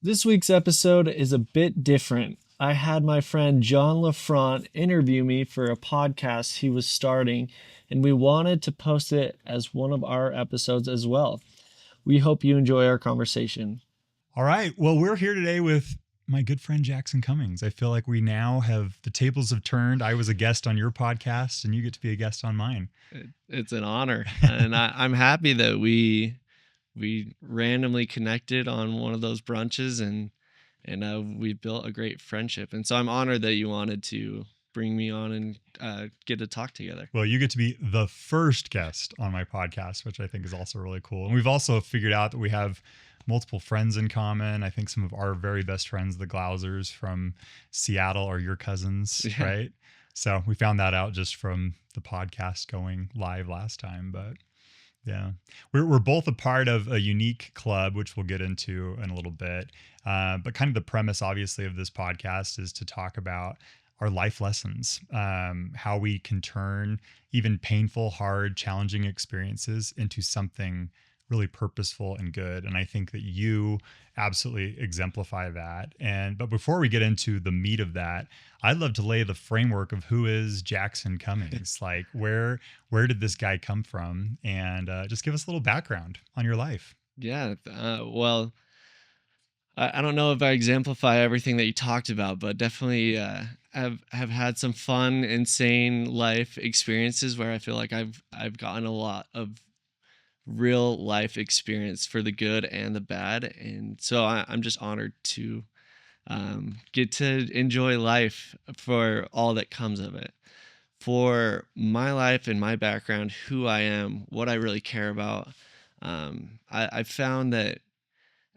This week's episode is a bit different. I had my friend John Lafrandt interview me for a podcast he was starting, and we wanted to post it as one of our episodes as well. We hope you enjoy our conversation. All right. Well, we're here today with my good friend Jaxon Cummings. I feel like we now have the tables have turned. I was a guest on your podcast, and you get to be a guest on mine. It's an honor, and I'm happy that we randomly connected on one of those brunches, and we built a great friendship. And so I'm honored that you wanted to bring me on and get to talk together. Well, you get to be the first guest on my podcast, which I think is also really cool. And we've also figured out that we have multiple friends in common. I think some of our very best friends, the Glausers from Seattle, are your cousins, Yeah. right? So we found that out just from the podcast going live last time. But yeah, we're both a part of a unique club, which we'll get into in a little bit. But kind of the premise, obviously, of this podcast is to talk about our life lessons, how we can turn even painful, hard, challenging experiences into something really purposeful and good. And I think that you absolutely exemplify that. But before we get into the meat of that, I'd love to lay the framework of who is Jaxon Cummings. Like where did this guy come from? And just give us a little background on your life. Yeah. Well, I don't know if I exemplify everything that you talked about, but definitely have had some fun, insane life experiences where I feel like I've gotten a lot of real life experience for the good and the bad. And so I'm just honored to get to enjoy life for all that comes of it. For my life and my background, who I am, what I really care about, I've found that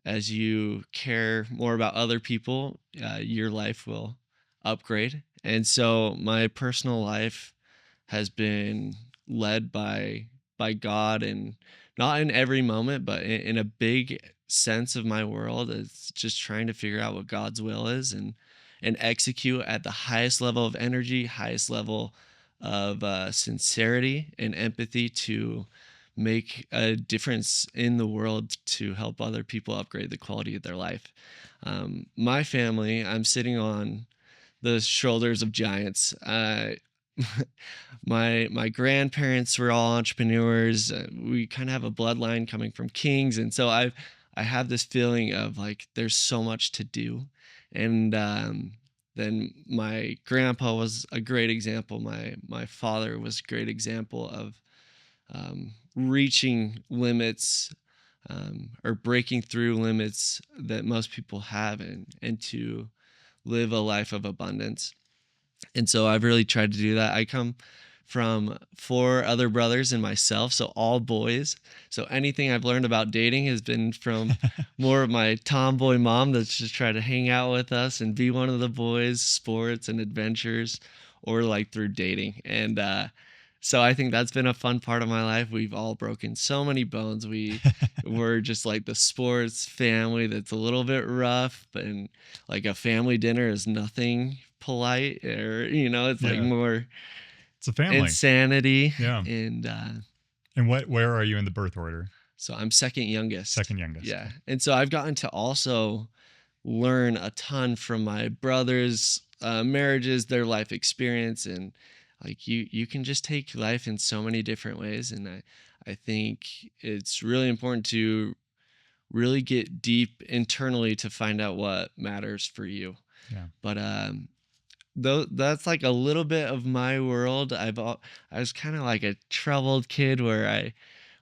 as you care more about other people, your life will upgrade. And so my personal life has been led by God, and not in every moment, but in a big sense of my world, it's just trying to figure out what God's will is and execute at the highest level of energy, highest level of sincerity and empathy to make a difference in the world to help other people upgrade the quality of their life. My family, I'm sitting on the shoulders of giants. My grandparents were all entrepreneurs. We kind of have a bloodline coming from kings, and so I have this feeling of like there's so much to do. And then my grandpa was a great example. My father was a great example of reaching limits, or breaking through limits that most people have, and to live a life of abundance. And so I've really tried to do that. I come from 4 other brothers and myself, so all boys. So anything I've learned about dating has been from more of my tomboy mom that's just tried to hang out with us and be one of the boys, sports and adventures, or like through dating. And so I think that's been a fun part of my life. We've all broken so many bones. We're just like the sports family that's a little bit rough, but like a family dinner is nothing polite, or it's like more it's a family insanity. Yeah. And where are you in the birth order? So I'm second youngest. Yeah. And so I've gotten to also learn a ton from my brothers' marriages, their life experience, and like you can just take life in so many different ways. And I think it's really important to really get deep internally to find out what matters for you. Yeah. But that's like a little bit of my world. I was kind of like a troubled kid where I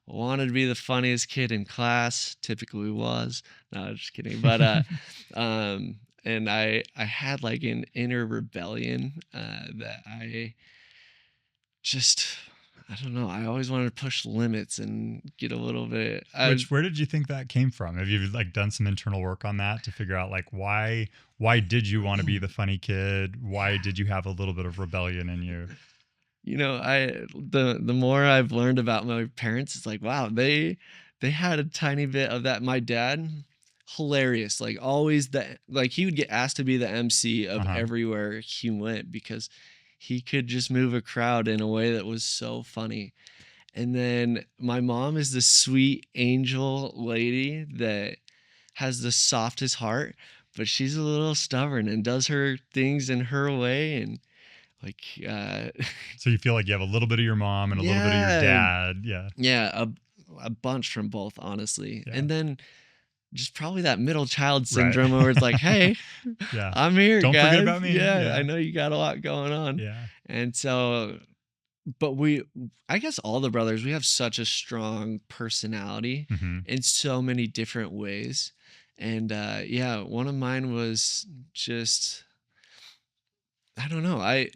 wanted to be the funniest kid in class, typically was. No, just kidding. But and I had like an inner rebellion that I don't know. I always wanted to push limits and get a little bit. Where did you think that came from? Have you like done some internal work on that to figure out like why did you want to be the funny kid? Why did you have a little bit of rebellion in you? The more I've learned about my parents, it's like, wow, they had a tiny bit of that. My dad, hilarious, like always like he would get asked to be the MC of everywhere he went because he could just move a crowd in a way that was so funny. And then my mom is this sweet angel lady that has the softest heart, but she's a little stubborn and does her things in her way. And like, So you feel like you have a little bit of your mom and a little bit of your yeah, dad. Yeah. yeah, a bunch from both, honestly. Yeah. And then just probably that middle child Right. syndrome where it's like, hey, Yeah. I'm here, Don't forget guys. about me. Yeah, I Yeah. know you got a lot going on. Yeah. And so, but I guess all the brothers, we have such a strong personality Hmm. in so many different ways. And yeah, one of mine was just, I don't know. I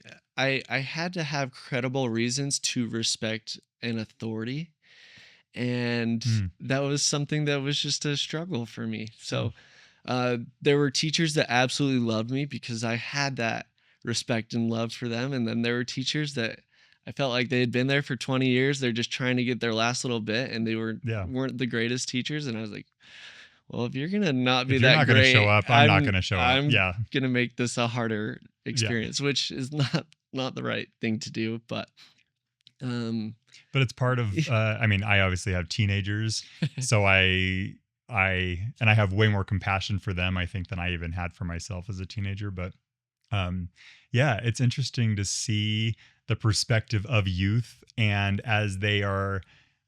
had to have credible reasons to respect an authority, and Mm. that was something that was just a struggle for me. Yeah. So there were teachers that absolutely loved me because I had that respect and love for them, and then there were teachers that I felt like they had been there for 20 years. They're just trying to get their last little bit, and they Yeah. weren't the greatest teachers. And I was like, well, if you're gonna not be If you're that not going to show great, up, I'm not going to show up. I'm Yeah. gonna make this a harder Yeah. experience, which is not the right thing to do. But um, But it's part of, I mean, I obviously have teenagers. So and I have way more compassion for them, I think, than I even had for myself as a teenager. But um, yeah, it's interesting to see the perspective of youth. And as they are,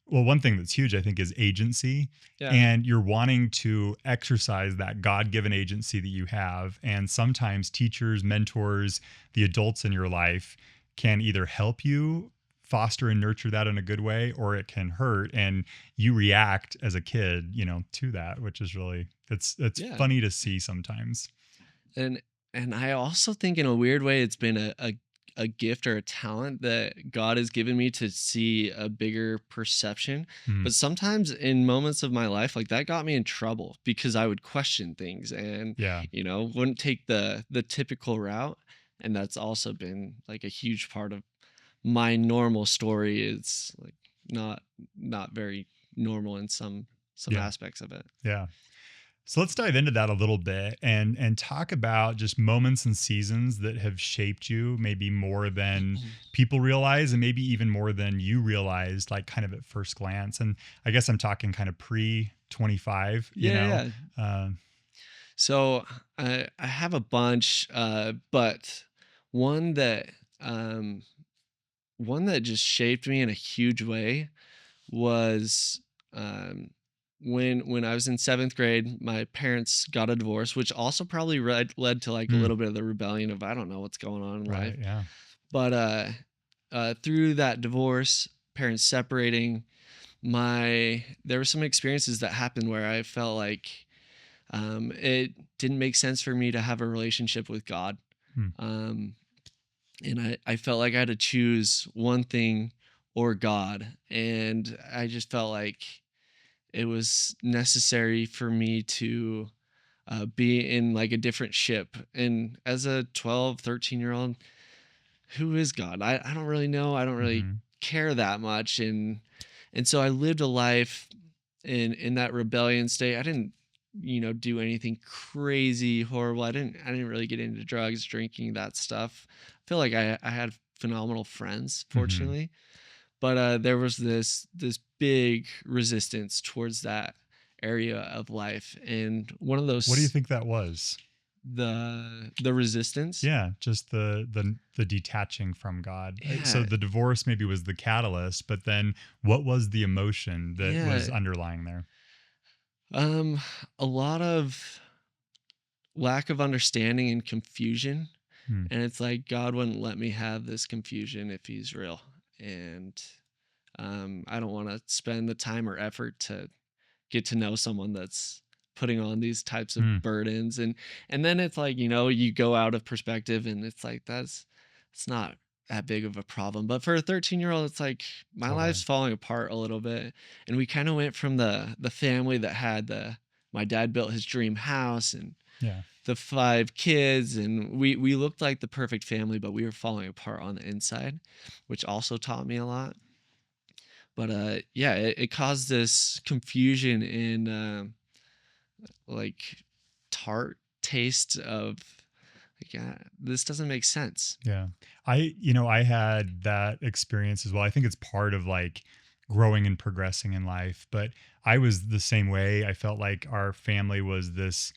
well, one thing that's huge, I think, is agency. yeah, And you're wanting to exercise that God given agency that you have. And sometimes teachers, mentors, the adults in your life can either help you foster and nurture that in a good way, or it can hurt. And you react as a kid, to that, which is really, it's yeah. funny to see sometimes. and and I also think in a weird way it's been a gift or a talent that God has given me to see a bigger perception. Mm, But sometimes in moments of my life, like that got me in trouble because I would question things and yeah. wouldn't take the typical route. And that's also been like a huge part of my normal story. It's like not not very normal in some Yeah. aspects of it. Yeah. So let's dive into that a little bit and talk about just moments and seasons that have shaped you, maybe more than people realize, and maybe even more than you realized, like kind of at first glance. And I guess I'm talking kind of pre 25, Yeah, yeah. Uh, So I have a bunch, but one that um, one that just shaped me in a huge way was um, when I was in seventh grade. My parents got a divorce, which also probably led to like a mm, little bit of the rebellion of I don't know what's going on in life. right. Yeah. But through that divorce, parents separating, there were some experiences that happened where I felt like it didn't make sense for me to have a relationship with God. Mm, Um, and I felt like I had to choose one thing or God. And I just felt like it was necessary for me to be in like a different ship. And as a 12, 13-year old, who is God? I don't really know. I don't really hmm. care that much. And so I lived a life in that rebellion state. I didn't, do anything crazy, horrible. I didn't really get into drugs, drinking, that stuff. I feel like I had phenomenal friends, Hmm. fortunately. But there was this big resistance towards that area of life. And one of What do you those think that was? the resistance. Yeah, just the detaching from God. So Yeah. the divorce maybe was the catalyst, but then what was the emotion that was Yeah. underlying there? Um a lot of lack of understanding and confusion. Hmm. And it's like God wouldn't let me have this confusion if he's real. And I don't want to spend the time or effort to get to know someone that's putting on these types of Hmm. burdens. And then it's like, you go out of perspective and it's like it's not that big of a problem. But for a 13-year-old, it's like my life's Totally. falling apart a little bit. And we kind of went from the family that had my dad built his dream house and Yeah. the 5 kids, and we looked like the perfect family, but we were falling apart on the inside, which also taught me a lot. But yeah, it caused this confusion in like tart taste of like, yeah, this doesn't make sense. Yeah. I had that experience as well. I think it's part of like growing and progressing in life. But I was the same way. I felt like our family was this,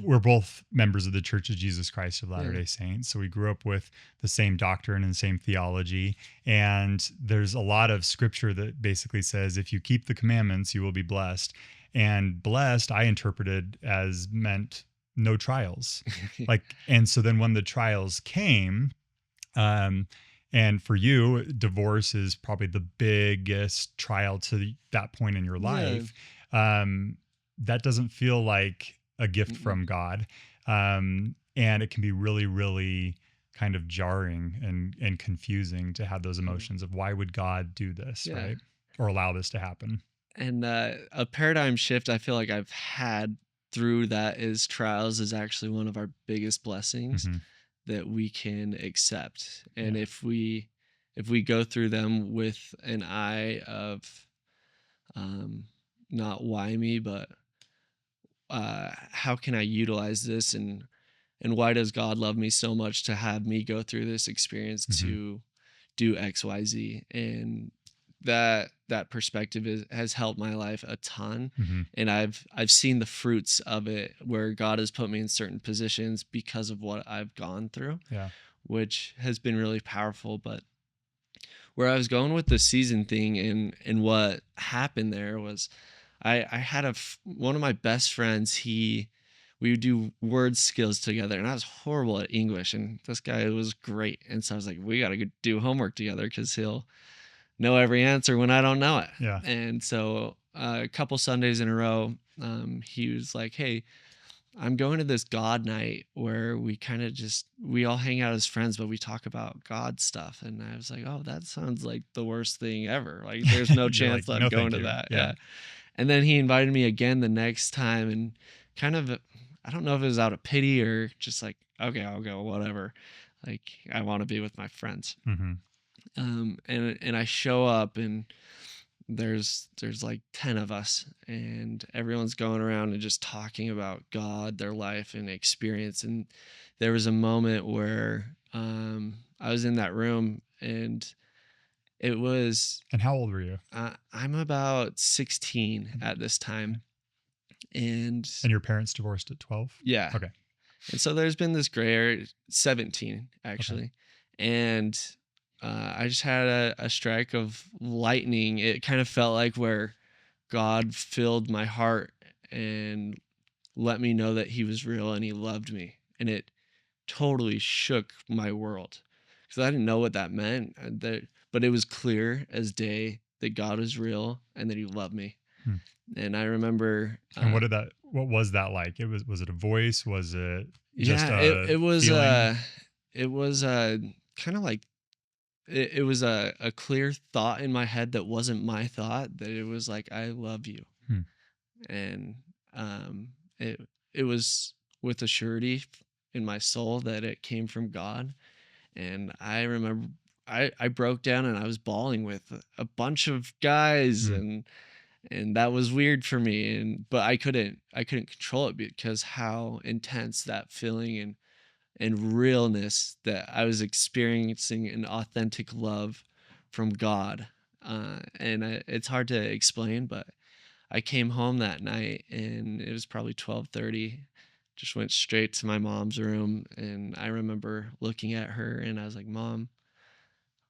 we're both members of the Church of Jesus Christ of Yeah. Latter-day Saints. So we grew up with the same doctrine and same theology. And there's a lot of scripture that basically says, if you keep the commandments, you will be blessed. And blessed, I interpreted as meant no trials. Like, and so then when the trials came, um, and for you, divorce is probably the biggest trial to that point in your Yeah. life. Um, that doesn't feel like a gift Mm-mm. from God. And it can be really, really kind of jarring and confusing to have those Yeah. emotions of why would God do this, Yeah. right? Or allow this to happen. And a paradigm shift I feel like I've had through that is trials is actually one of our biggest blessings Hmm. that we can accept. And Yeah. if we go through them with an eye of um, not why me, but how can I utilize this, and why does God love me so much to have me go through this experience Hmm. to do XYZ? And that perspective has helped my life a ton. Hmm. And I've seen the fruits of it where God has put me in certain positions because of what I've gone through, Yeah. which has been really powerful. But where I was going with the season thing and what happened there was I had one of my best friends. We would do word skills together, and I was horrible at English, and this guy was great. And so I was like, we got to do homework together because he'll know every answer when I don't know it. Yeah. And so a couple Sundays in a row, he was like, hey, I'm going to this God night where we kind of just we all hang out as friends, but we talk about God stuff. And I was like, oh, that sounds like the worst thing ever. Like, there's no You're like, chance that I'm no, going thank to you. that. Yeah. Yeah. And then he invited me again the next time, and kind of, I don't know if it was out of pity or just like, okay, I'll go, whatever. Like, I want to be with my friends. Hmm. And I show up, and there's like 10 of us, and everyone's going around and just talking about God, their life and experience. And there was a moment where I was in that room, and it was And how old were you? I'm about 16 at this time. And And your parents divorced at 12? yeah. Okay. And so there's been this gray area, 17 Okay. actually. And I just had a strike of lightning. It kind of felt like where God filled my heart and let me know that he was real and he loved me. And it totally shook my world because I didn't know what that meant. But it was clear as day that God was real and that he loved me. Hmm. And I remember, And what was that like? Was it a voice? Was it just yeah, a it was, feeling? kind of like, it was a clear thought in my head that wasn't my thought, that it was like, I love you. Hmm. And um, it it was with a surety in my soul that it came from God. And I remember I broke down and I was bawling with a bunch of guys, Hmm. and that was weird for me. And but I couldn't control it because how intense that feeling and realness that I was experiencing an authentic love from God. It's hard to explain, but I came home that night and it was probably 12:30. Just went straight to my mom's room, and I remember looking at her and I was like, "Mom,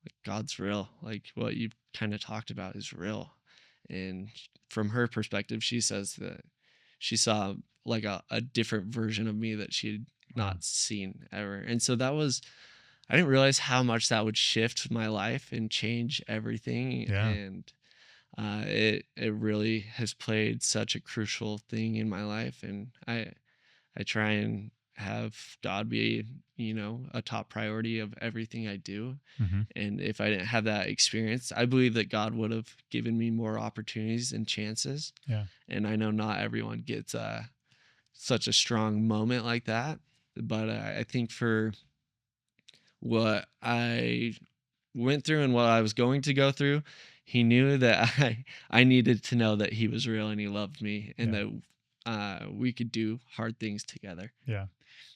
like, God's real. Like, what you kind of talked about is real." And from her perspective, she says that she saw like a different version of me that she had Wow. not seen ever. And so that was, I didn't realize how much that would shift my life and change everything. Yeah. And it really has played such a crucial thing in my life. And I try and have God be, a top priority of everything I do. Hmm. And if I didn't have that experience, I believe that God would have given me more opportunities and chances. Yeah. And I know not everyone gets such a strong moment like that. But I think for what I went through and what I was going to go through, he knew that I needed to know that he was real and he loved me, and Yeah. that we could do hard things together. Yeah.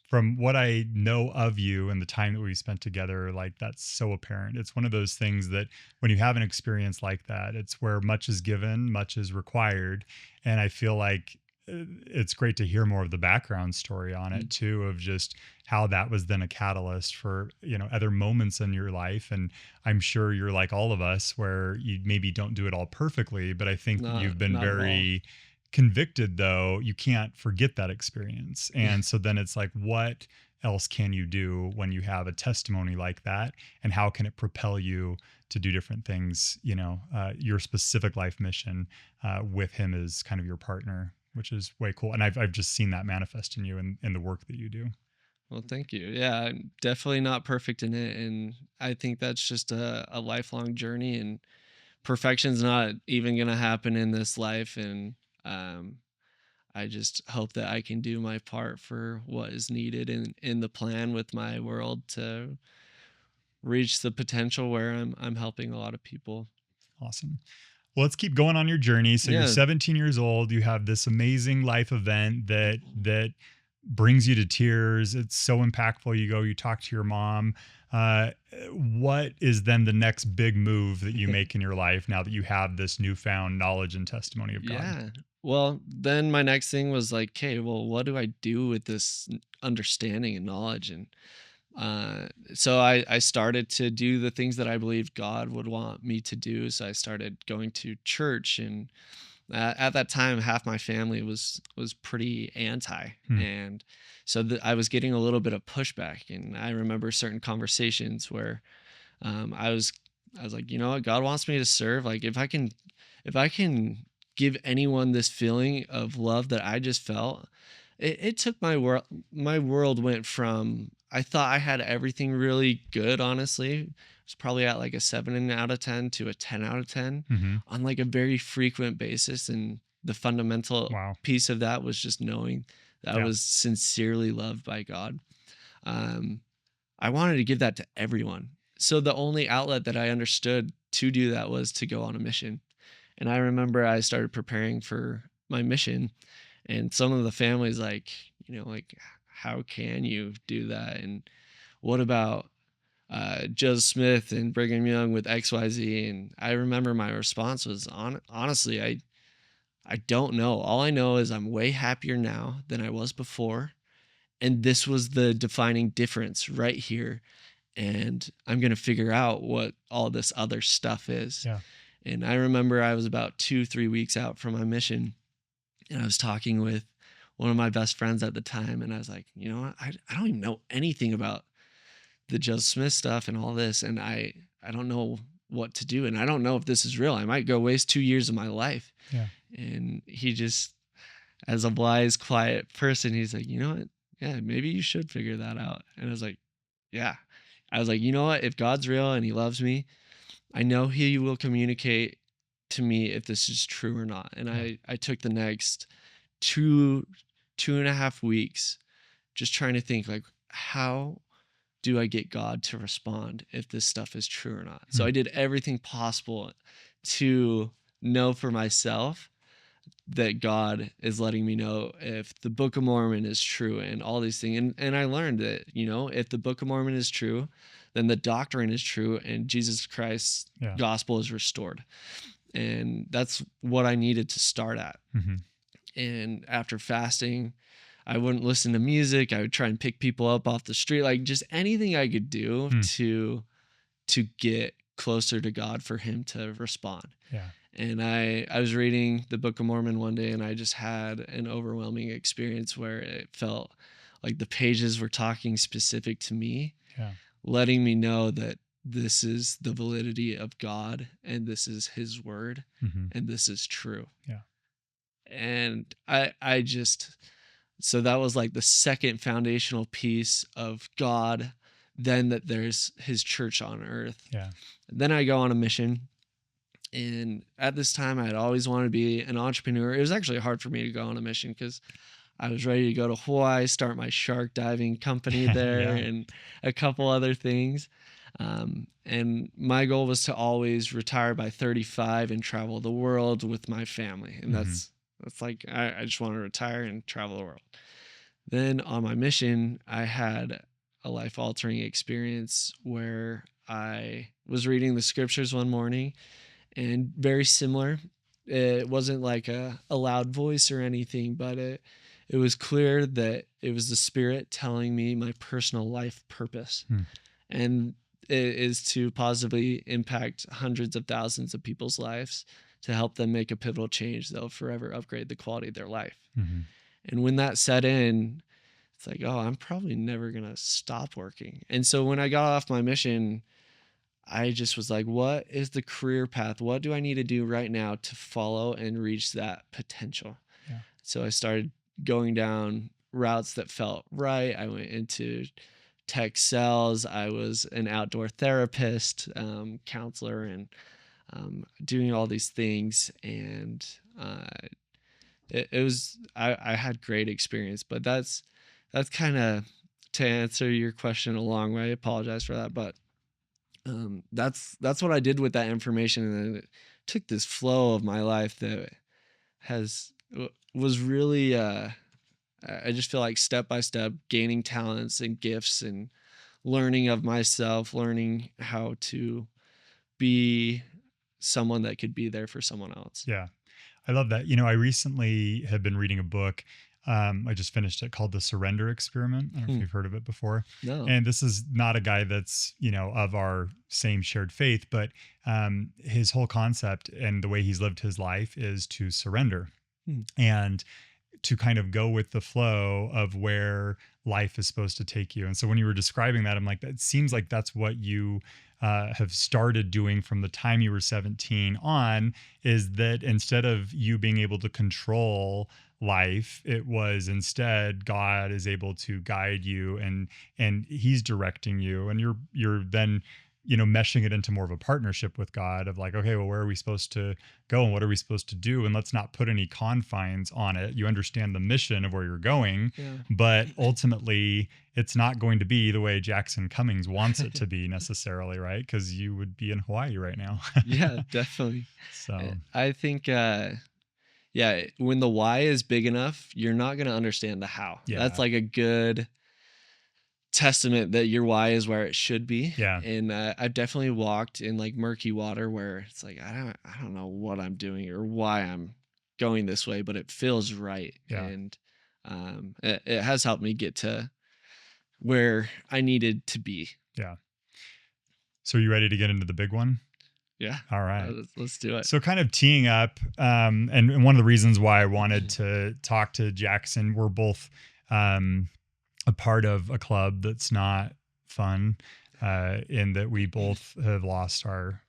from what I know of you and the time that we spent together, like that's so apparent. It's one of those things that when you have an experience like that, it's where much is given, much is required. And I feel like it's great to hear more of the background story on it Mm. too, of just how that was then a catalyst for, other moments in your life. And I'm sure you're like all of us where you maybe don't do it all perfectly, but I think that Not you've been not at all. very convicted, though you can't forget that experience. And so then it's like, what else can you do when you have a testimony like that, and how can it propel you to do different things, your specific life mission, with him as kind of your partner, which is way cool. And I've just seen that manifest in you in the work that you do. Well, thank you. Yeah, I'm definitely not perfect in it, and I think that's just a lifelong journey, and perfection's not even gonna happen in this life. And um, I just hope that I can do my part for what is needed in the plan with my world to reach the potential where I'm helping a lot of people. Awesome. Well, let's keep going on your journey. So you're Yeah, 17 years old. You have this amazing life event that brings you to tears. It's so impactful. You talk to your mom. What is then the next big move that you make in your life now that you have this newfound knowledge and testimony of God? yeah. Well, then my next thing was like, okay, well, what do I do with this understanding and knowledge? And so I started to do the things that I believed God would want me to do. So I started going to church, and at that time, half my family was pretty anti, Hmm. and so I was getting a little bit of pushback. And I remember certain conversations where I was like, you know what, God wants me to serve. Like if I can give anyone this feeling of love that I just felt, it took my world went from, I thought I had everything really good, honestly. It was probably at like a 7 out of 10 to a 10 out of 10 Hmm. on like a very frequent basis. And the fundamental Wow. piece of that was just knowing that I Yeah. was sincerely loved by God. Um, I wanted to give that to everyone. So the only outlet that I understood to do that was to go on a mission. And I remember I started preparing for my mission, and some of the families like, like, how can you do that? And what about Joe Smith and Brigham Young with XYZ? And I remember my response was, honestly, I don't know. All I know is I'm way happier now than I was before. And this was the defining difference right here. And I'm going to figure out what all this other stuff is. Yeah. And I remember I was about 2, 3 weeks out from my mission, and I was talking with one of my best friends at the time. And I was like, you know what? I don't even know anything about the Joe Smith stuff and all this. And I don't know what to do. And I don't know if this is real. I might go waste 2 years of my life. Yeah. And he just, as a wise, quiet person, he's like, you know what? Yeah, maybe you should figure that out. And I was like, yeah. I was like, you know what? If God's real and he loves me, I know he will communicate to me if this is true or not. And Yeah. I took the next 2.5 weeks just trying to think, like, how do I get God to respond if this stuff is true or not? So Hmm. I did everything possible to know for myself that God is letting me know if the Book of Mormon is true and all these things. And I learned that, if the Book of Mormon is true, then the doctrine is true and Jesus Christ's Yeah. gospel is restored. And that's what I needed to start at. Hmm. And after fasting, I wouldn't listen to music. I would try and pick people up off the street, like just anything I could do Hmm. to get closer to God for him to respond. Yeah. And I was reading the Book of Mormon one day, and I just had an overwhelming experience where it felt like the pages were talking specific to me, Yeah. letting me know that this is the validity of God and this is his word Hmm. and this is true. Yeah. And I just, so that was like the second foundational piece of God, then that there's his church on earth. Yeah. Then I go on a mission. And at this time, I had always wanted to be an entrepreneur. It was actually hard for me to go on a mission because I was ready to go to Hawaii, start my shark diving company there, Yeah. and a couple other things. And my goal was to always retire by 35 and travel the world with my family. And Hmm. that's like, I just want to retire and travel the world. Then on my mission, I had a life altering experience where I was reading the scriptures one morning, and very similar. It wasn't like a loud voice or anything, but it was clear that it was the Spirit telling me my personal life purpose. Hmm. And it is to positively impact hundreds of thousands of people's lives to help them make a pivotal change that'll forever upgrade the quality of their life. Mm-hmm. And when that set in, it's like, oh, I'm probably never going to stop working. And so when I got off my mission, I just was like, what is the career path? What do I need to do right now to follow and reach that potential? Yeah. So I started going down routes that felt right. I went into tech sales. I was an outdoor therapist, counselor, and doing all these things. And it was, I had great experience, but that's kind of, to answer your question a long way. I apologize for that, but that's what I did with that information, and then it took this flow of my life that was really I just feel like step by step gaining talents and gifts and learning of myself, learning how to be someone that could be there for someone else. Yeah. I love that. I recently have been reading a book. I just finished it called The Surrender Experiment. I don't know if you've heard of it before. No. And this is not a guy that's, of our same shared faith, but his whole concept and the way he's lived his life is to surrender and to kind of go with the flow of where life is supposed to take you. And so when you were describing that, I'm like, that seems like that's what you have started doing from the time you were 17 on, is that instead of you being able to control life, it was instead God is able to guide you, and he's directing you, and you're then meshing it into more of a partnership with God of like, okay, well, where are we supposed to go and what are we supposed to do? And let's not put any confines on it. You understand the mission of where you're going, but ultimately it's not going to be the way Jaxon Cummings wants it to be necessarily, right? Because you would be in Hawaii right now. Yeah, definitely. So I think, yeah, when the why is big enough, you're not going to understand the how. Yeah. That's like a good testament that your why is where it should be. Yeah. And I've definitely walked in like murky water where it's like I don't know what I'm doing or why I'm going this way, but it feels right. Yeah. And it has helped me get to where I needed to be. Yeah. So are you ready to get into the big one? Yeah. All right. Let's do it. So kind of teeing up, and one of the reasons why I wanted to talk to Jaxon, we're both a part of a club that's not fun, in that we both have lost our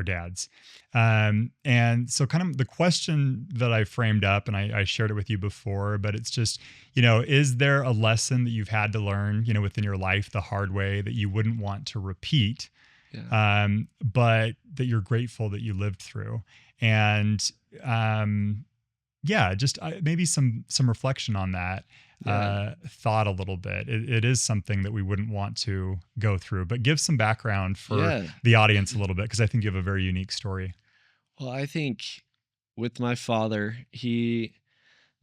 dads. And so kind of the question that I framed up, and I shared it with you before, but it's just, is there a lesson that you've had to learn, within your life the hard way that you wouldn't want to repeat? Yeah. But that you're grateful that you lived through, and just maybe some reflection on that. Thought a little bit. It is something that we wouldn't want to go through, but give some background for the audience a little bit, because I think you have a very unique story. Well, I think with my father, the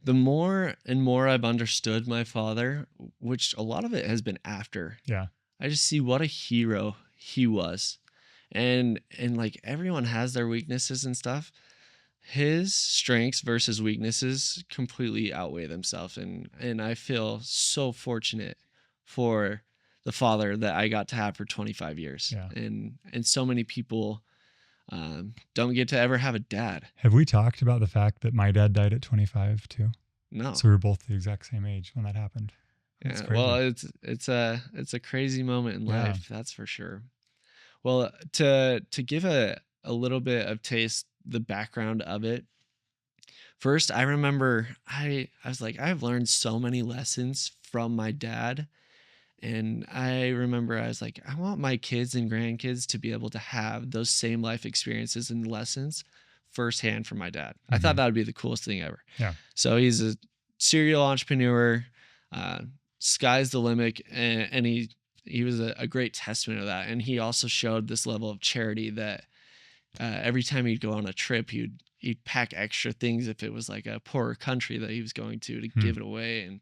more and more I've understood my father, which a lot of it has been after. Yeah. I just see what a hero he was. And like everyone has their weaknesses and stuff. His strengths versus weaknesses completely outweigh themselves. And I feel so fortunate for the father that I got to have for 25 years. Yeah. And so many people don't get to ever have a dad. Have we talked about the fact that my dad died at 25 too? No. So we were both the exact same age when that happened. That's crazy. Well, it's a crazy moment in life, that's for sure. Well, to give a little bit of taste, the background of it. First, I remember I was like, I've learned so many lessons from my dad. And I remember I was like, I want my kids and grandkids to be able to have those same life experiences and lessons firsthand from my dad. I thought that would be the coolest thing ever. Yeah. So he's a serial entrepreneur, sky's the limit. And he was a great testament of that. And he also showed this level of charity that every time he'd go on a trip, he'd pack extra things if it was like a poorer country that he was going to give it away.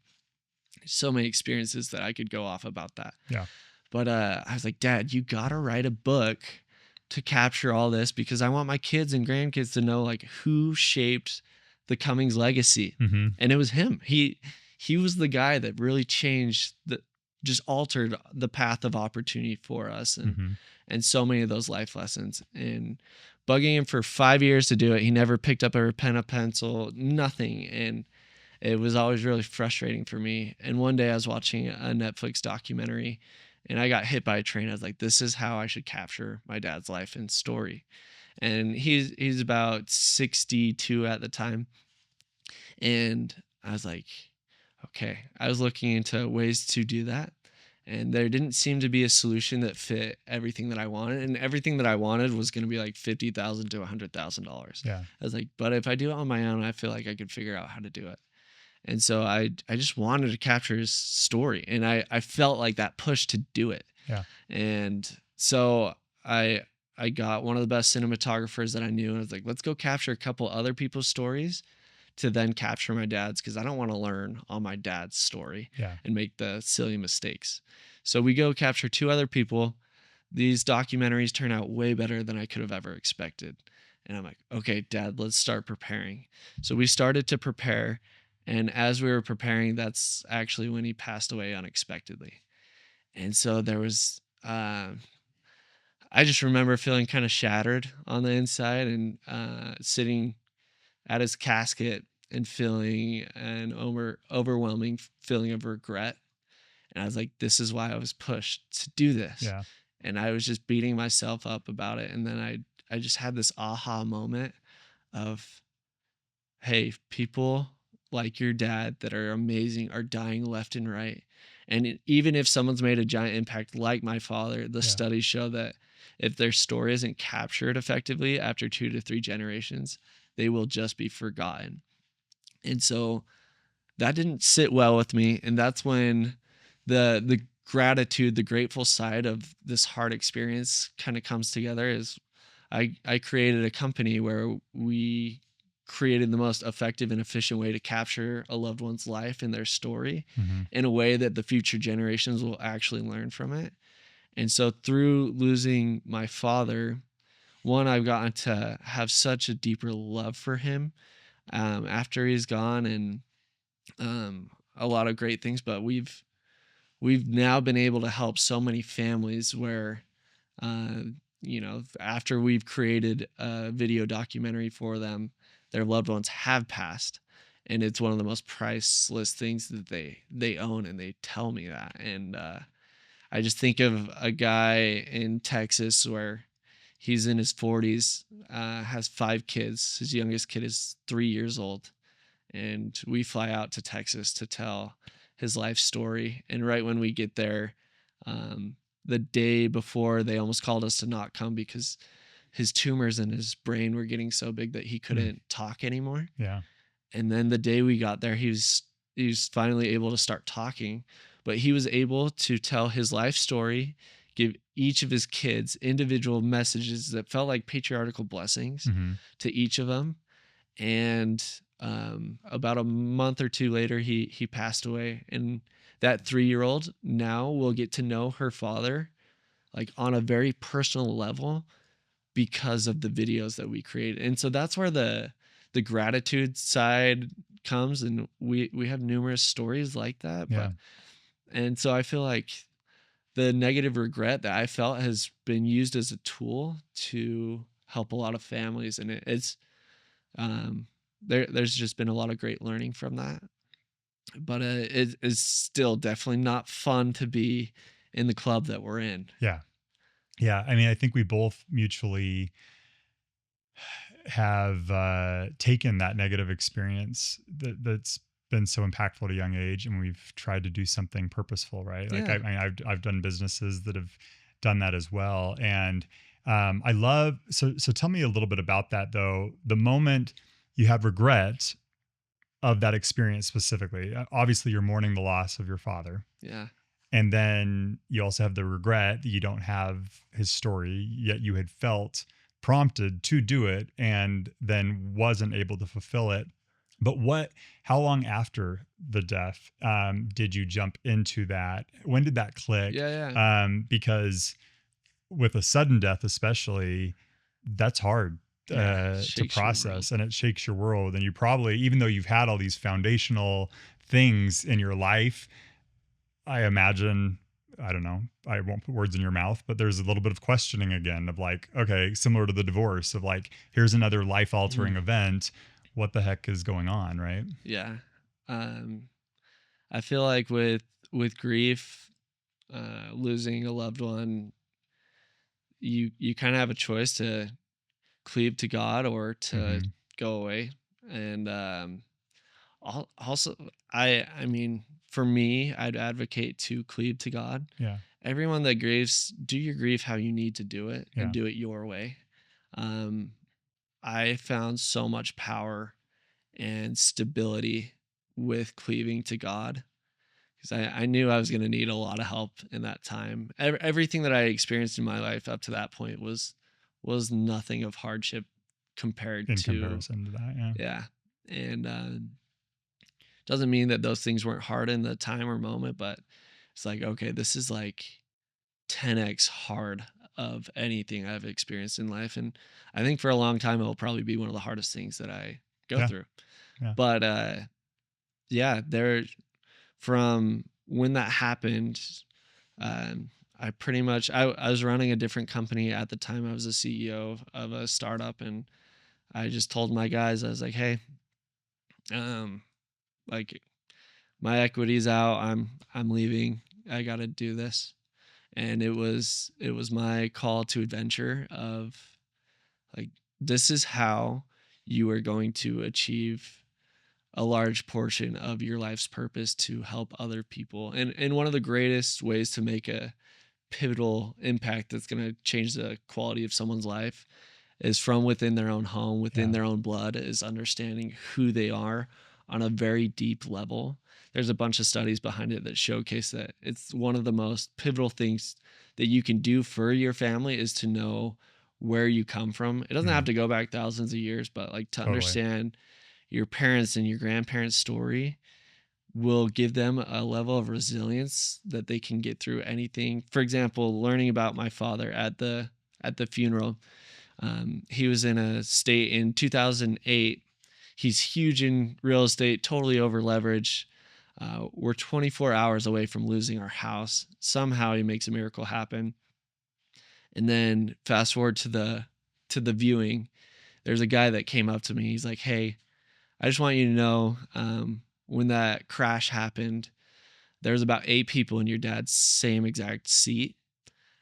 So many experiences that I could go off about that. Yeah. But I was like, Dad, you gotta write a book to capture all this, because I want my kids and grandkids to know like who shaped the Cummings legacy. Mm-hmm. And it was him. He was the guy that really changed the just altered the path of opportunity for us, Mm-hmm. and so many of those life lessons. And bugging him for 5 years to do it, he never picked up a pen, a pencil, nothing. And it was always really frustrating for me. And one day I was watching a Netflix documentary and I got hit by a train. I was like, this is how I should capture my dad's life and story. And he's about 62 at the time. And I was like, okay. I was looking into ways to do that. And there didn't seem to be a solution that fit everything that I wanted. And everything that I wanted was going to be like $50,000 to $100,000. Yeah. I was like, but if I do it on my own, I feel like I could figure out how to do it. And so I just wanted to capture his story, and I felt like that push to do it. Yeah. And so I got one of the best cinematographers that I knew, and I was like, let's go capture a couple other people's stories to then capture my dad's, because I don't want to learn on my dad's story Yeah. and make the silly mistakes. So we go capture two other people. These documentaries turn out way better than I could have ever expected. And I'm like, okay, Dad, let's start preparing. So we started to prepare. And as we were preparing, that's actually when he passed away unexpectedly. And so there was, I just remember feeling kind of shattered on the inside, and sitting at his casket and feeling an overwhelming feeling of regret. And I was like, this is why I was pushed to do this. Yeah. And I was just beating myself up about it. And then I just had this aha moment of, hey, people like your dad that are amazing are dying left and right. And even if someone's made a giant impact like my father, the Yeah. studies show that if their story isn't captured effectively after 2 to 3 generations, they will just be forgotten. And so that didn't sit well with me. And that's when the gratitude, the grateful side of this hard experience kind of comes together. Is I created a company where we created the most effective and efficient way to capture a loved one's life and their story Mm-hmm. in a way that the future generations will actually learn from it. And so through losing my father, one, I've gotten to have such a deeper love for him after he's gone, and a lot of great things. But we've now been able to help so many families where, uh, after we've created a video documentary for them, their loved ones have passed, and it's one of the most priceless things that they own, and they tell me that. And I just think of a guy in Texas where he's in his 40s, has 5 kids. His youngest kid is 3 years old, and we fly out to Texas to tell his life story. And right when we get there, the day before, they almost called us to not come because his tumors in his brain were getting so big that he couldn't talk anymore. Yeah. And then the day we got there, he was finally able to start talking, but he was able to tell his life story, give each of his kids individual messages that felt like patriarchal blessings Mm-hmm. to each of them. And about a month or two later, he passed away. And that 3-year-old now will get to know her father like on a very personal level because of the videos that we created. And so that's where the gratitude side comes, and we have numerous stories like that. Yeah. But and so I feel like the negative regret that I felt has been used as a tool to help a lot of families, and it's um there's just been a lot of great learning from that. But it is still definitely not fun to be in the club that we're in. Yeah. Yeah. I mean, I think we both mutually have taken that negative experience that's been so impactful at a young age, and we've tried to do something purposeful, right? Like Yeah. I've done businesses that have done that as well, and I love. So tell me a little bit about that, though. The moment you have regret of that experience specifically, obviously you're mourning the loss of your father. Yeah. And then you also have the regret that you don't have his story, yet you had felt prompted to do it and then wasn't able to fulfill it. But how long after the death did you jump into that? When did that click? Yeah, yeah. Because with a sudden death, especially, that's hard Yeah, to shakes your world. process, and it shakes your world. And you probably, even though you've had all these foundational things in your life, I imagine, I don't know, I won't put words in your mouth, but there's a little bit of questioning again of like, okay, similar to the divorce of like, here's another life altering Mhm. event. What the heck is going on? Right. Yeah. Um, I feel like with grief, losing a loved one, you kind of have a choice to cleave to God or to Hmm. go away. And also, I mean, for me, I'd advocate to cleave to God. Yeah. Everyone that grieves, do your grief how you need to do it and Yeah. do it your way. Um, I found so much power and stability with cleaving to God because I knew I was going to need a lot of help in that time. Everything that I experienced in my life up to that point was nothing of hardship compared In to, comparison to that. Yeah. yeah. And doesn't mean that those things weren't hard in the time or moment, but it's like, okay, this is like 10x hard of anything I've experienced in life. And I think for a long time, it will probably be one of the hardest things that I go Yeah. through. Yeah. But yeah, there from when that happened, I pretty much I was running a different company at the time. I was a CEO of a startup, and I just told my guys, I was like, hey, um, like my equity's out. I'm leaving. I got to do this. And it was my call to adventure of like this is how you are going to achieve a large portion of your life's purpose to help other people. And one of the greatest ways to make a pivotal impact that's going to change the quality of someone's life is from within their own home, within Yeah. their own blood, is understanding who they are on a very deep level. There's a bunch of studies behind it that showcase that it's one of the most pivotal things that you can do for your family is to know where you come from. It doesn't have Mm, to go back thousands of years, but like to totally. understand your parents and your grandparents' story will give them a level of resilience that they can get through anything. For example, learning about my father at the funeral, he was in a state in 2008. He's huge in real estate, totally over leveraged. We're 24 hours away from losing our house. Somehow he makes a miracle happen. And then fast forward to the viewing. There's a guy that came up to me. He's like, "Hey, I just want you to know when that crash happened, there was about 8 people in your dad's same exact seat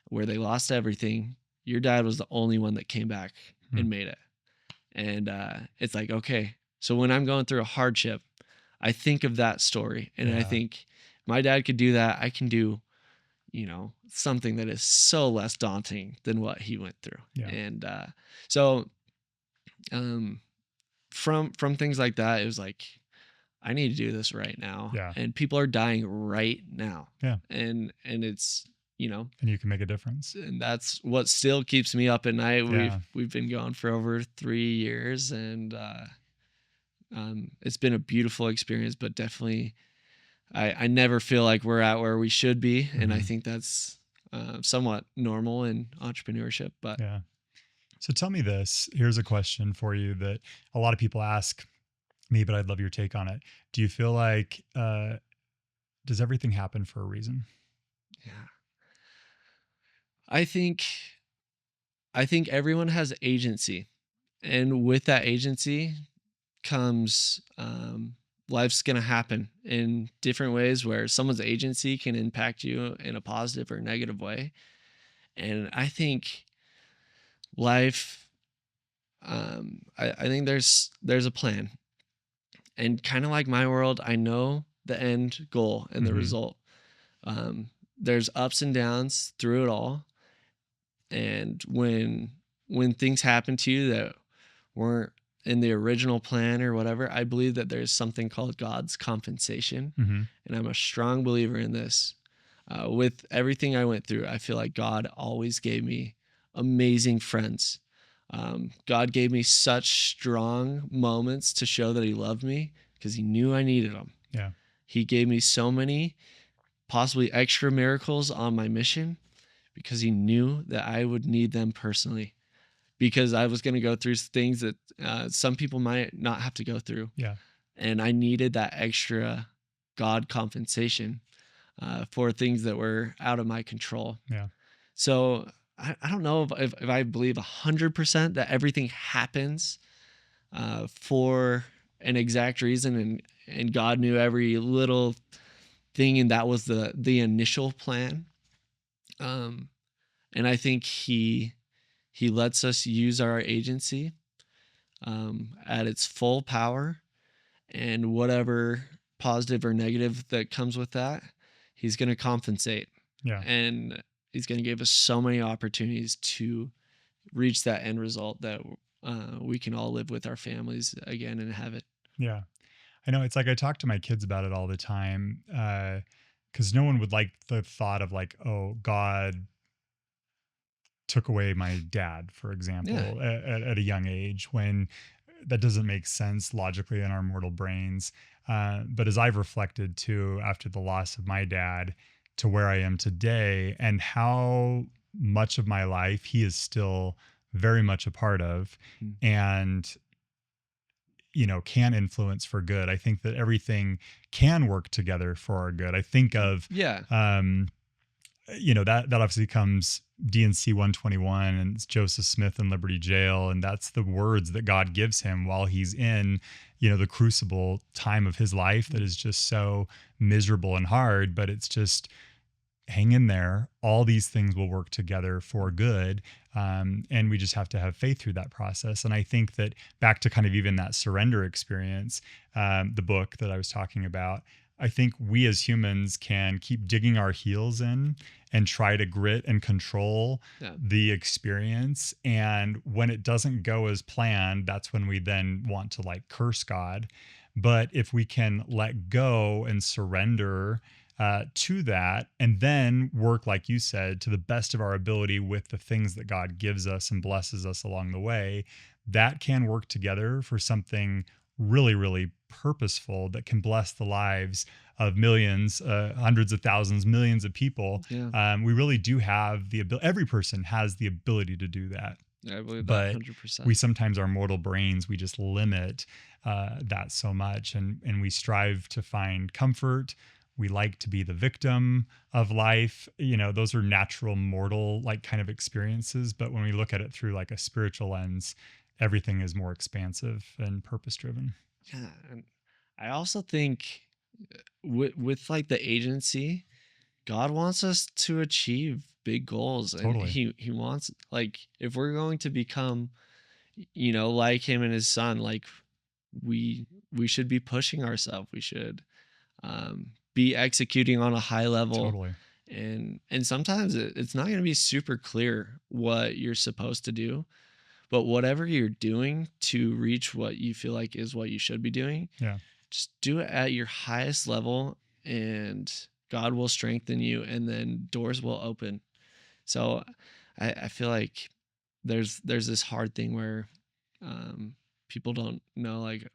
where they lost everything. Your dad was the only one that came back Mm, and made it." And it's like, okay, so when I'm going through a hardship, I think of that story and I yeah. think my dad could do that. I can do, something that is so less daunting than what he went through. Yeah. And so um, from things like that, it was like, I need to do this right now. Yeah. And people are dying right now. Yeah. And it's, And you can make a difference. and that's what still keeps me up at night. We've Yeah. we've been going for over 3 years, and it's been a beautiful experience. But definitely, I never feel like we're at where we should be, and I Hmm. think that's somewhat normal in entrepreneurship. But Yeah. So tell me this. Here's a question for you that a lot of people ask me, but I'd love your take on it. Do you feel like, does everything happen for a reason? yeah, I think I think everyone has agency, and with that agency comes life's going to happen in different ways where someone's agency can impact you in a positive or negative way. And I think life, I think there's a plan, and kind of like my world, I know the end goal and the Hmm. result. There's ups and downs through it all, and when things happen to you that weren't in the original plan or whatever, I believe that there's something called God's compensation. Hmm. And I'm a strong believer in this. With everything I went through, I feel like God always gave me amazing friends, God gave me such strong moments to show that he loved me because he knew I needed them. Yeah. He gave me so many possibly extra miracles on my mission because he knew that I would need them personally, because I was going to go through things that some people might not have to go through. Yeah. And I needed that extra God compensation for things that were out of my control. Yeah. So I don't know if I believe 100% that everything happens for an exact reason, and God knew every little thing, and that was the initial plan. Um, and I think he lets us use our agency at its full power, and whatever positive or negative that comes with that, he's going to compensate, Yeah. and he's going to give us so many opportunities to reach that end result that we can all live with our families again and have it. Yeah. I know, it's like I talk to my kids about it all the time, because no one would like the thought of like, oh, God took away my dad, for Yeah. example, at a young age, when that doesn't make sense logically in our mortal brains. But as I've reflected too, after the loss of my dad, to where I am today and how much of my life he is still very much a part of, Mm. and can influence for good. I think that everything can work together for our good. I think of Yeah. um, that obviously comes DNC 121, and it's Joseph Smith in Liberty Jail, and that's the words that God gives him while he's in the crucible time of his life that is just so miserable and hard. But it's just, hang in there, all these things will work together for good. And we just have to have faith through that process. And I think that, back to kind of even that surrender experience, the book that I was talking about, I think we as humans can keep digging our heels in and try to grit and control Yeah. the experience. And when it doesn't go as planned, that's when we then want to like curse God. But if we can let go and surrender to that, and then work, like you said, to the best of our ability with the things that God gives us and blesses us along the way, that can work together for something really, really purposeful that can bless the lives of millions, hundreds of thousands, millions of people. Yeah. We really do have the ability, every person has the ability to do that. I believe that But 100%. we sometimes, our mortal brains, we just limit that so much, and we strive to find comfort. We like to be the victim of life. Those are natural mortal like kind of experiences. But when we look at it through like a spiritual lens, everything is more expansive and purpose driven. Yeah. And I also think with like the agency, God wants us to achieve big goals, and Totally. he wants, like, if we're going to become like him and his son, like, we should be pushing ourselves. We should be executing on a high level, Totally. and sometimes it's not going to be super clear what you're supposed to do, but whatever you're doing to reach what you feel like is what you should be doing, Yeah. just do it at your highest level, and God will strengthen you, and then doors will open. So I feel like there's this hard thing where um, people don't know, like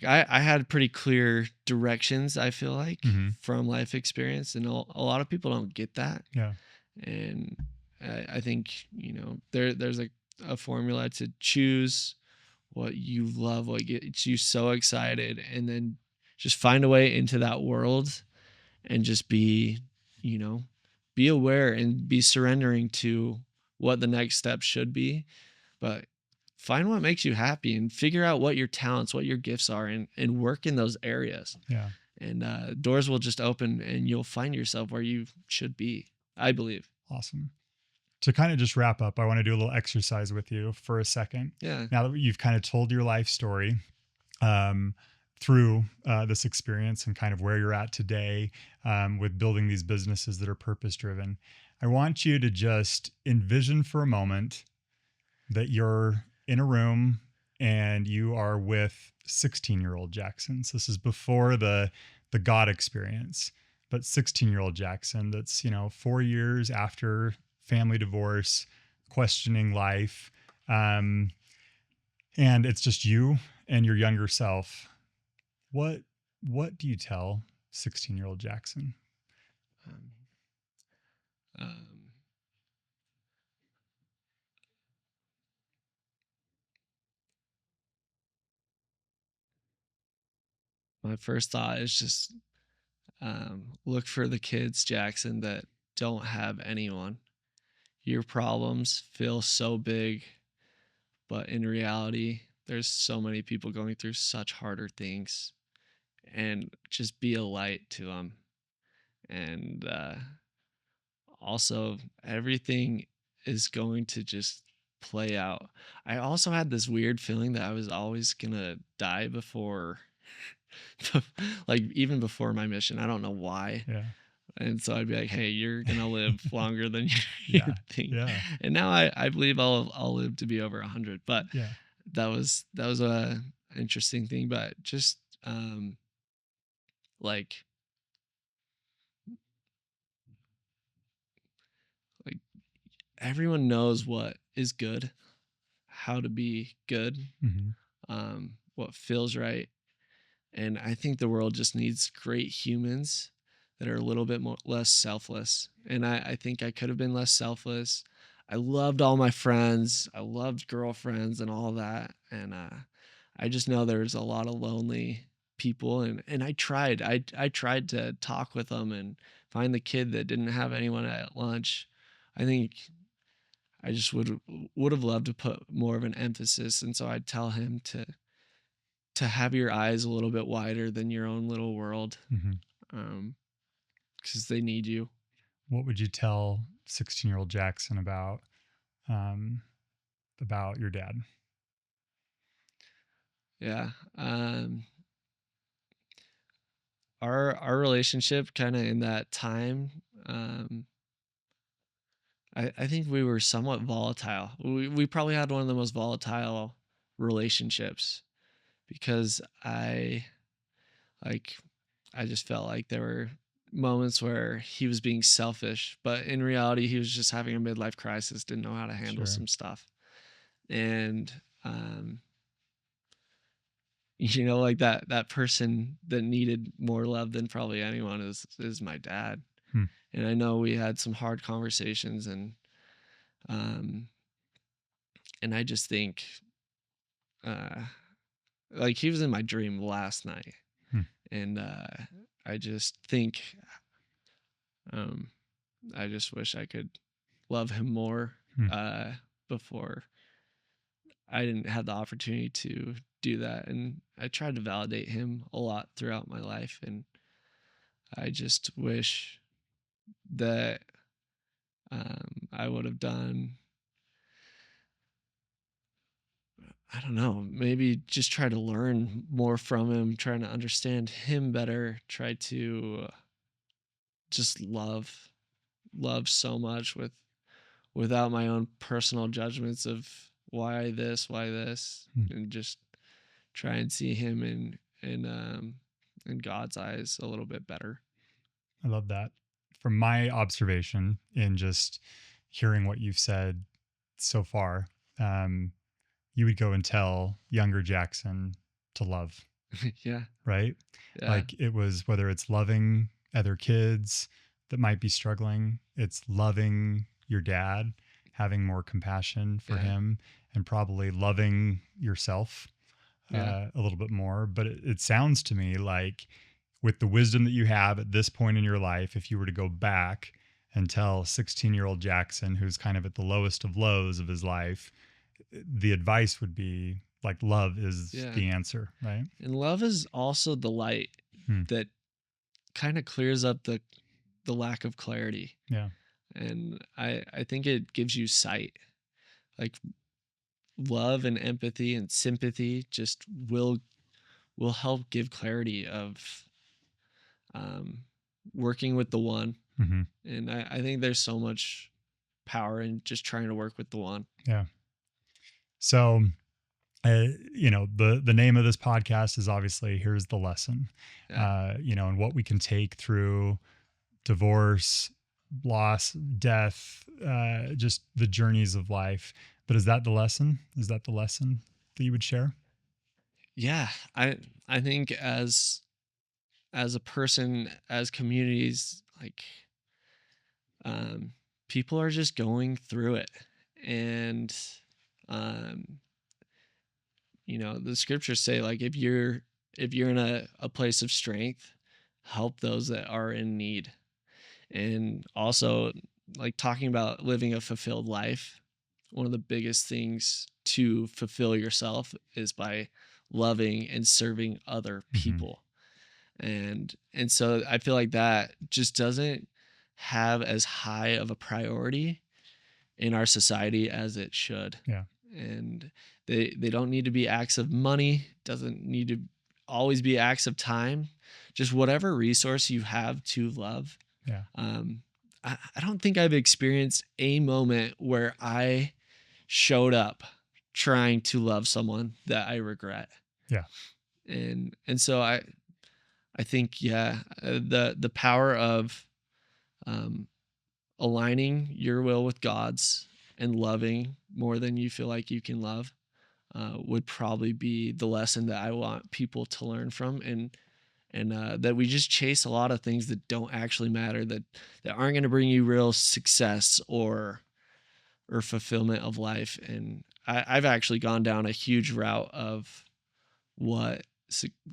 I had pretty clear directions, I feel like, Hmm. from life experience, and a lot of people don't get that. Yeah. And I think there's a formula to choose what you love, what gets you so excited, and then just find a way into that world, and just you know, be aware and be surrendering to what the next step should be. But find what makes you happy, and figure out what your talents, what your gifts are, and work in those areas. Yeah. And doors will just open, and you'll find yourself where you should be, I believe. Awesome. To kind of just wrap up, I want to do a little exercise with you for a second. Yeah. Now that you've kind of told your life story, um, through this experience and kind of where you're at today, with building these businesses that are purpose driven, I want you to just envision for a moment that you're in a room and you are with 16-year-old Jaxon. So this is before the God experience, but 16-year-old Jaxon, that's 4 years after family divorce, questioning life, Um, and it's just you and your younger self. What what do you tell 16-year-old Jaxon? Um, um, my first thought is just look for the kids, Jackson, that don't have anyone. Your problems feel so big, but in reality, there's so many people going through such harder things, and just be a light to them. And also, everything is going to just play out. I also had this weird feeling that I was always gonna die before, like even before my mission. I don't know why. Yeah. And so I'd be like, "Hey, you're gonna live longer than you Yeah. think." Yeah. And now I believe I'll live to be over 100. But Yeah. that was a interesting thing. But just like like everyone knows what is good, how to be good, Hmm. what feels right. And I think the world just needs great humans that are a little bit more less selfless. And I think I could have been less selfless. I loved all my friends. I loved girlfriends and all that. And I just know there's a lot of lonely people, and I tried to talk with them and find the kid that didn't have anyone at lunch. I think I just would have loved to put more of an emphasis, and so I'd tell him to have your eyes a little bit wider than your own little world, Hmm. um, because they need you. What would you tell 16-year-old Jaxon um, about your dad? Yeah. Our relationship kind of in that time, um, I think we were somewhat volatile. We probably had one of the most volatile relationships because like I just felt like there were moments where he was being selfish, but in reality he was just having a midlife crisis, didn't know how to handle Sure. some stuff. And like that person that needed more love than probably anyone is my dad. Hmm. And I know we had some hard conversations, um and I just think uh like he was in my dream last night. Hmm. And I just think um I just wish I could love him more Hmm. before I didn't have the opportunity to do that. And I tried to validate him a lot throughout my life, and I just wish that I would have done, I don't know, maybe just try to learn more from him, trying to understand him better, try to just love so much without my own personal judgments of why this, Hmm. and just try and see him in God's eyes a little bit better. I love that. From my observation in just hearing what you've said so far, um, you would go and tell younger Jaxon to love, Yeah, right? yeah, Like it was whether it's loving other kids that might be struggling, it's loving your dad, having more compassion for yeah, him, and probably loving yourself yeah, a little bit more. But it sounds to me like with the wisdom that you have at this point in your life, if you were to go back and tell 16-year-old Jaxon, who's kind of at the lowest of lows of his life, the advice would be like love is yeah. the answer, right? And love is also the light Hmm. that kind of clears up the lack of clarity. Yeah. And I think it gives you sight. Like love and empathy and sympathy just will help give clarity of um working with the one. Hmm. And I think there's so much power in just trying to work with the one. Yeah. So, the name of this podcast is obviously here's the lesson, Yeah. and what we can take through divorce, loss, death, just the journeys of life. But is that the lesson? Is that the lesson that you would share? Yeah, I think as a person, as communities, like, um, people are just going through it, and um, the scriptures say, like, if you're in a place of strength, help those that are in need. And also, like, talking about living a fulfilled life, one of the biggest things to fulfill yourself is by loving and serving other Hmm. people. And so I feel like that just doesn't have as high of a priority in our society as it should. Yeah. And they don't need to be acts of money, doesn't need to always be acts of time, just whatever resource you have to love. Yeah. um, I don't think I've experienced a moment where I showed up trying to love someone that I regret. Yeah. And so I think, yeah, the power of um, aligning your will with God's and loving more than you feel like you can love would probably be the lesson that I want people to learn from. And that we just chase a lot of things that don't actually matter, that aren't going to bring you real success or fulfillment of life. And I've actually gone down a huge route of what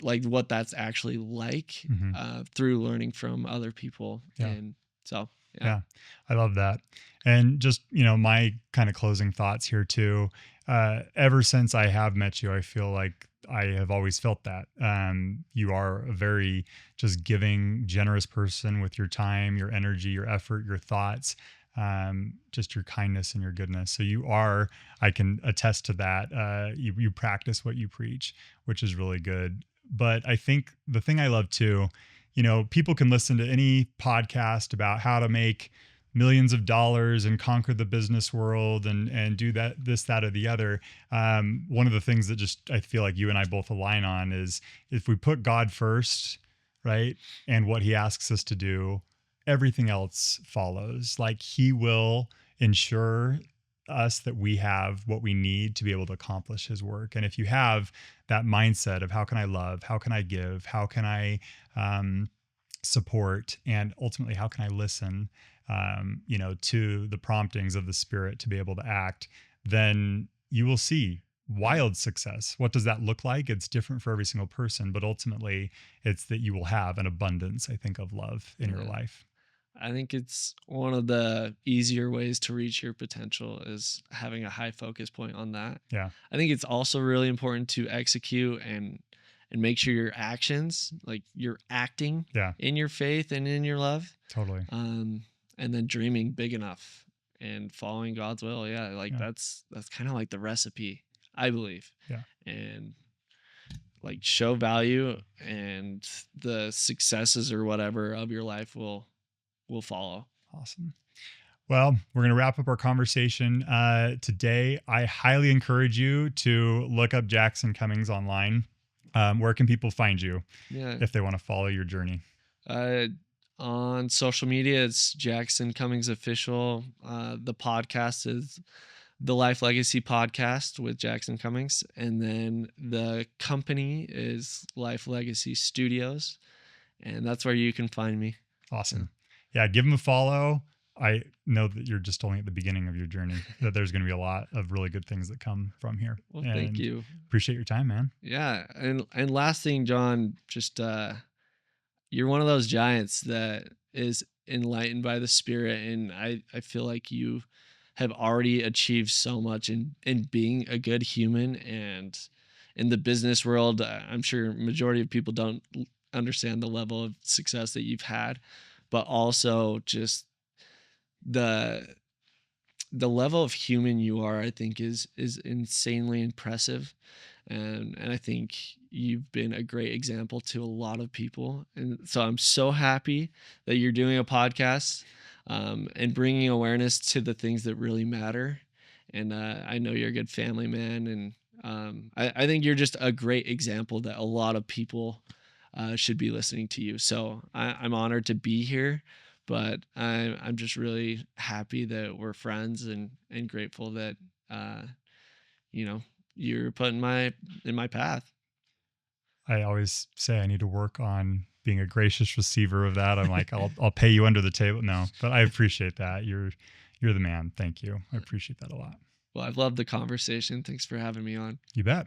what that's actually like Hmm. through learning from other people. Yeah. And so, yeah. Yeah, I love that. And just, my kind of closing thoughts here too. Ever since I have met you, I feel like I have always felt that. You are a very just giving, generous person with your time, your energy, your effort, your thoughts, just your kindness and your goodness. So you are, I can attest to that. You practice what you preach, which is really good. But I think the thing I love too, people can listen to any podcast about how to make millions of dollars and conquer the business world and do that, this, that, or the other. One of the things that just I feel like you and I both align on is if we put God first, right, and what He asks us to do, everything else follows. Like He will ensure us that we have what we need to be able to accomplish His work. And if you have that mindset of how can I love, how can I give, how can I um, support, and ultimately how can I listen, to the promptings of the Spirit to be able to act, then you will see Yeah. wild success. What does that look like? It's different for every single person, but ultimately it's that you will have an abundance, I think, of love in your Yeah. life. I think it's one of the easier ways to reach your potential is having a high focus point on that. Yeah. I think it's also really important to execute and make sure your actions, like you're acting Yeah. in your faith and in your love, Totally. um, and then dreaming big enough and following God's will. Yeah, like Yeah. that's kind of like the recipe, I believe. Yeah. And like show value, and the successes or whatever of your life will follow. Awesome. Well, we're going to wrap up our conversation today. I highly encourage you to look up Jaxon Cummings online. Where can people find you Yeah. if they want to follow your journey? Uh, on social media, it's Jaxon Cummings Official. The podcast is the Life Legacy Podcast with Jaxon Cummings. And then the company is Life Legacy Studios. And that's where you can find me. Yeah. Awesome. Yeah, give them a follow. I know that you're just only at the beginning of your journey, that there's going to be a lot of really good things that come from here. Well, thank And you. appreciate your time, man. Yeah. And last thing, John, just you're one of those giants that is enlightened by the Spirit, and I feel like you have already achieved so much in being a good human. And in the business world, I'm sure majority of people don't understand the level of success that you've had, but also just the the level of human you are, I think, is insanely impressive. And I think you've been a great example to a lot of people. And so I'm so happy that you're doing a podcast, and bringing awareness to the things that really matter. And I know you're a good family man, and I think you're just a great example that a lot of people should be listening to you. So I'm honored to be here, but I'm just really happy that we're friends, and grateful that uh, you know, you're putting my in my path. I always say I need to work on being a gracious receiver of that. I'm like, I'll pay you under the table. No, but I appreciate that. You're the man. Thank you. I appreciate that a lot. Well, I've loved the conversation. Thanks for having me on. You bet.